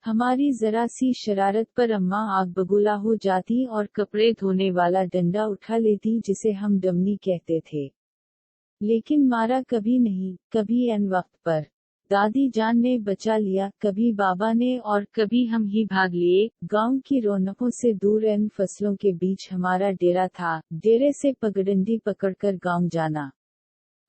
हमारी जरा सी शरारत पर अम्मा आग बबूला हो जाती और कपड़े धोने वाला डंडा उठा लेती जिसे हम डमनी कहते थे। लेकिन मारा कभी नहीं, कभी एन वक्त पर दादी जान ने बचा लिया, कभी बाबा ने और कभी हम ही भाग लिए। गांव की रौनकों से दूर इन फसलों के बीच हमारा डेरा था। डेरे से पगडंडी पकड़कर गांव जाना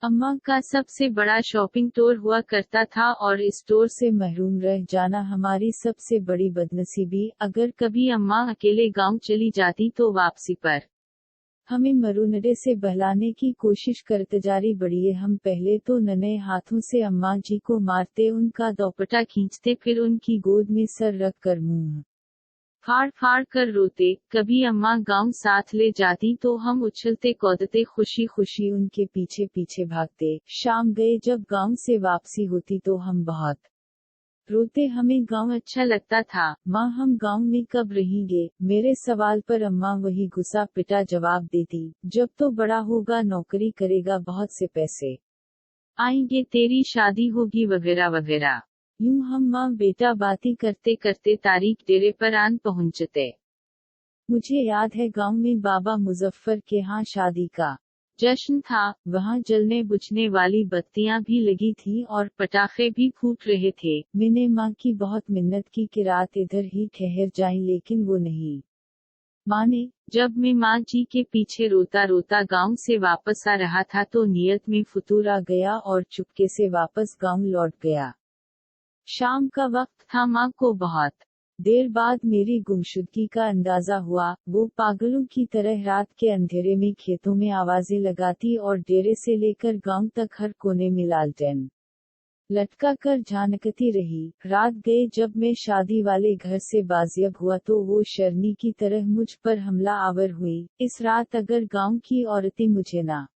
अम्मा का सबसे बड़ा शॉपिंग टूर हुआ करता था और इस टूर से महरूम रह जाना हमारी सबसे बड़ी बदनसीबी। अगर कभी अम्मा अकेले गांव चली जाती तो वापसी पर हमें मरूनडे से बहलाने की कोशिश करते जारी बढ़िए। हम पहले तो नन्हे हाथों से अम्मा जी को मारते, उनका दोपट्टा खींचते, फिर उनकी गोद में सर रख कर मुंह फाड़ फाड़ कर रोते। कभी अम्मा गांव साथ ले जाती तो हम उछलते कूदते खुशी खुशी उनके पीछे पीछे भागते। शाम गए जब गांव से वापसी होती तो हम बहुत रोते, हमें गांव अच्छा लगता था। माँ हम गांव में कब रहेंगे? मेरे सवाल पर अम्मा वही गुस्सा पिटा जवाब देती, जब तो बड़ा होगा नौकरी करेगा, बहुत से पैसे आएंगे, तेरी शादी होगी वगैरह वगैरह। यूं हम माँ बेटा बातें करते करते तारीख डेरे पर आन पहुँचते। मुझे याद है गांव में बाबा मुजफ्फर के यहाँ शादी का जश्न था। वहाँ जलने बुझने वाली बत्तियां भी लगी थी और पटाखे भी फूट रहे थे। मैंने माँ की बहुत मिन्नत की कि रात इधर ही ठहर जाएं, लेकिन वो नहीं माने। जब मैं माँ जी के पीछे रोता रोता गांव से वापस आ रहा था तो नियत में फुतूर आ गया और चुपके से वापस गांव लौट गया। शाम का वक्त था। माँ को बहुत देर बाद मेरी गुमशुदगी का अंदाजा हुआ। वो पागलों की तरह रात के अंधेरे में खेतों में आवाजें लगाती और डेरे से लेकर गांव तक हर कोने में लालटेन लटका कर झांकती रही। रात गए जब मैं शादी वाले घर से बाजियाब हुआ तो वो शर्नी की तरह मुझ पर हमला आवर हुई। इस रात अगर गांव की औरतें मुझे ना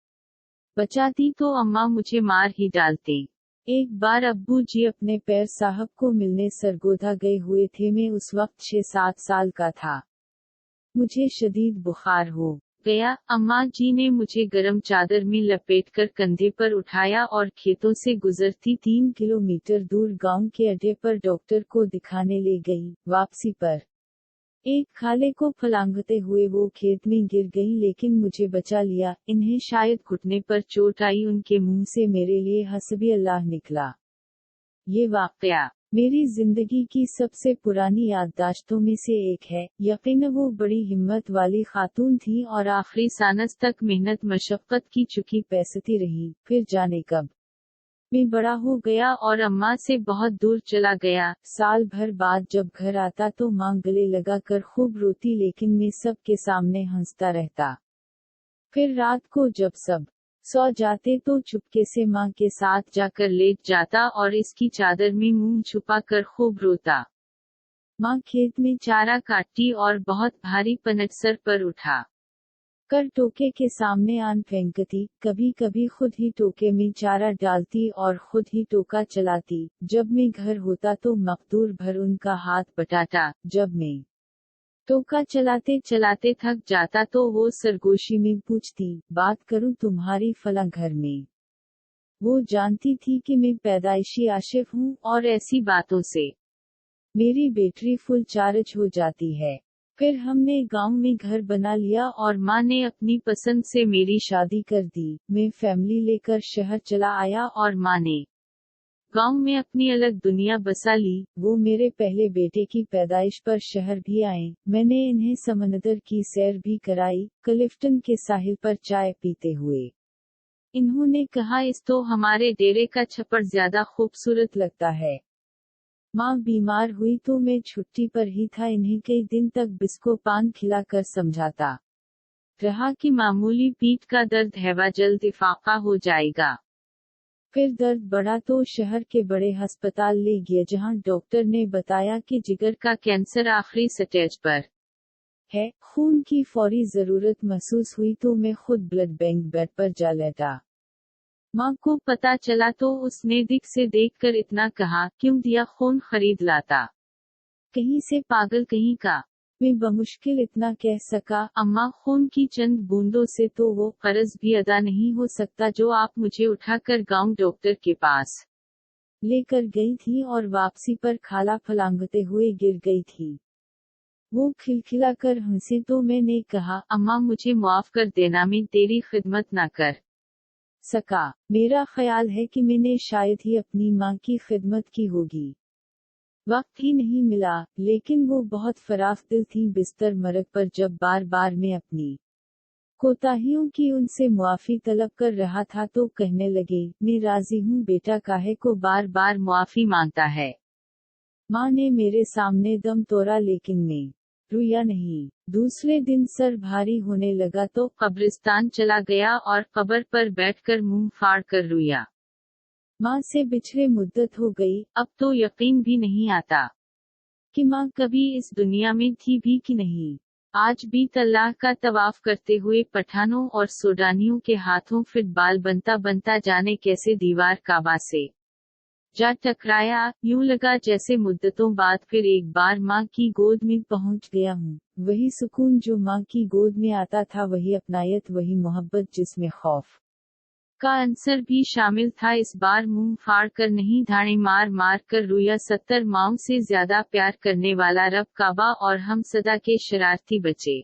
बचाती तो अम्मा मुझे मार ही डालती। एक बार अब्बू जी अपने पैर साहब को मिलने सरगोधा गए हुए थे। मैं उस वक्त 6-7 साल का था। मुझे शदीद बुखार हो गया। अम्मा जी ने मुझे गरम चादर में लपेटकर कंधे पर उठाया और खेतों से गुजरती 3 किलोमीटर दूर गांव के अड्डे पर डॉक्टर को दिखाने ले गई। वापसी पर एक खाले को फलांगते हुए वो खेत में गिर गई, लेकिन मुझे बचा लिया। इन्हें शायद घुटने पर चोट आई। उनके मुंह से मेरे लिए हस्बी अल्लाह निकला। ये वाकया मेरी जिंदगी की सबसे पुरानी याददाश्तों में से एक है। यकीनन वो बड़ी हिम्मत वाली खातून थी और आखिरी सांस तक मेहनत मशक्कत की चुकी पैसती रही। फिर जाने कब मैं बड़ा हो गया और अम्मा से बहुत दूर चला गया। साल भर बाद जब घर आता तो माँ गले लगा कर खूब रोती, लेकिन मैं सबके सामने हंसता रहता। फिर रात को जब सब सो जाते तो चुपके से माँ के साथ जाकर लेट जाता और इसकी चादर में मुंह छुपा कर खूब रोता। माँ खेत में चारा काटती और बहुत भारी पनट सर पर उठा कर टोके के सामने आन फेंकती। कभी कभी खुद ही टोके में चारा डालती और खुद ही टोका चलाती। जब मैं घर होता तो मकदूर भर उनका हाथ बटाता। जब मैं टोका चलाते चलाते थक जाता तो वो सरगोशी में पूछती, बात करूं तुम्हारी फला घर में? वो जानती थी कि मैं पैदाइशी आशिफ हूँ और ऐसी बातों से मेरी बैटरी फुल चार्ज हो जाती है। फिर हमने गांव में घर बना लिया और माँ ने अपनी पसंद से मेरी शादी कर दी। मैं फैमिली लेकर शहर चला आया और माँ ने गांव में अपनी अलग दुनिया बसा ली। वो मेरे पहले बेटे की पैदाइश पर शहर भी आए। मैंने इन्हें समंदर की सैर भी कराई, क्लिफ्टन के साहिल पर चाय पीते हुए। इन्होंने कहा, इस तो हमारे डेरे का छप्पर ज्यादा खूबसूरत लगता है। माँ बीमार हुई तो मैं छुट्टी पर ही था। इन्हें कई दिन तक बिस्को पान खिलाकर समझाता रहा कि मामूली पीठ का दर्द हैवा जल्द इफाका हो जाएगा। फिर दर्द बढ़ा तो शहर के बड़े अस्पताल ले गया, जहां डॉक्टर ने बताया कि जिगर का कैंसर आखिरी स्टेज पर है। खून की फौरी जरूरत महसूस हुई तो मैं खुद ब्लड बैंक बेड पर जा लेटा। माँ को पता चला तो उसने दिख से देखकर इतना कहा, क्यों दिया खून खरीद लाता, कहीं से पागल कहीं का। मैं बमुश्किल इतना कह सका, अम्मा खून की चंद बूंदों से तो वो कर्ज भी अदा नहीं हो सकता जो आप मुझे उठाकर गांव डॉक्टर के पास लेकर गई थी और वापसी पर खाला फलांगते हुए गिर गई थी। वो खिलखिलाकर हंसे तो मैंने कहा, अम्मा मुझे माफ कर देना, मैं तेरी खिदमत ना कर सका। मेरा ख्याल है कि मैंने शायद ही अपनी माँ की खिदमत की होगी। वक्त ही नहीं मिला, लेकिन वो बहुत फराख दिल थी। बिस्तर मरग पर जब बार बार मैं अपनी कोताहियों की उनसे मुआफी तलब कर रहा था तो कहने लगे, मैं राजी हूँ बेटा, काहे को बार बार मुआफी मांगता है। माँ ने मेरे सामने दम तोड़ा, लेकिन मैं रोया नहीं। दूसरे दिन सर भारी होने लगा तो कब्रिस्तान चला गया और कब्र पर बैठकर मुंह फाड़ कर रोया। माँ से बिछड़े मुद्दत हो गई। अब तो यकीन भी नहीं आता कि माँ कभी इस दुनिया में थी भी कि नहीं। आज भी अल्लाह का तवाफ करते हुए पठानों और सूडानियों के हाथों फुटबॉल बनता बनता जाने कैसे दीवार काबा से जा टकराया। यूं लगा जैसे मुद्दतों बाद फिर एक बार माँ की गोद में पहुंच गया हूँ। वही सुकून जो माँ की गोद में आता था, वही अपनायत, वही मोहब्बत जिसमें खौफ का अंसर भी शामिल था। इस बार मुंह फाड़ कर नहीं, धाड़े मार मार कर रोया। 70 माओं से ज्यादा प्यार करने वाला रब काबा और हम सदा के शरारती बच्चे।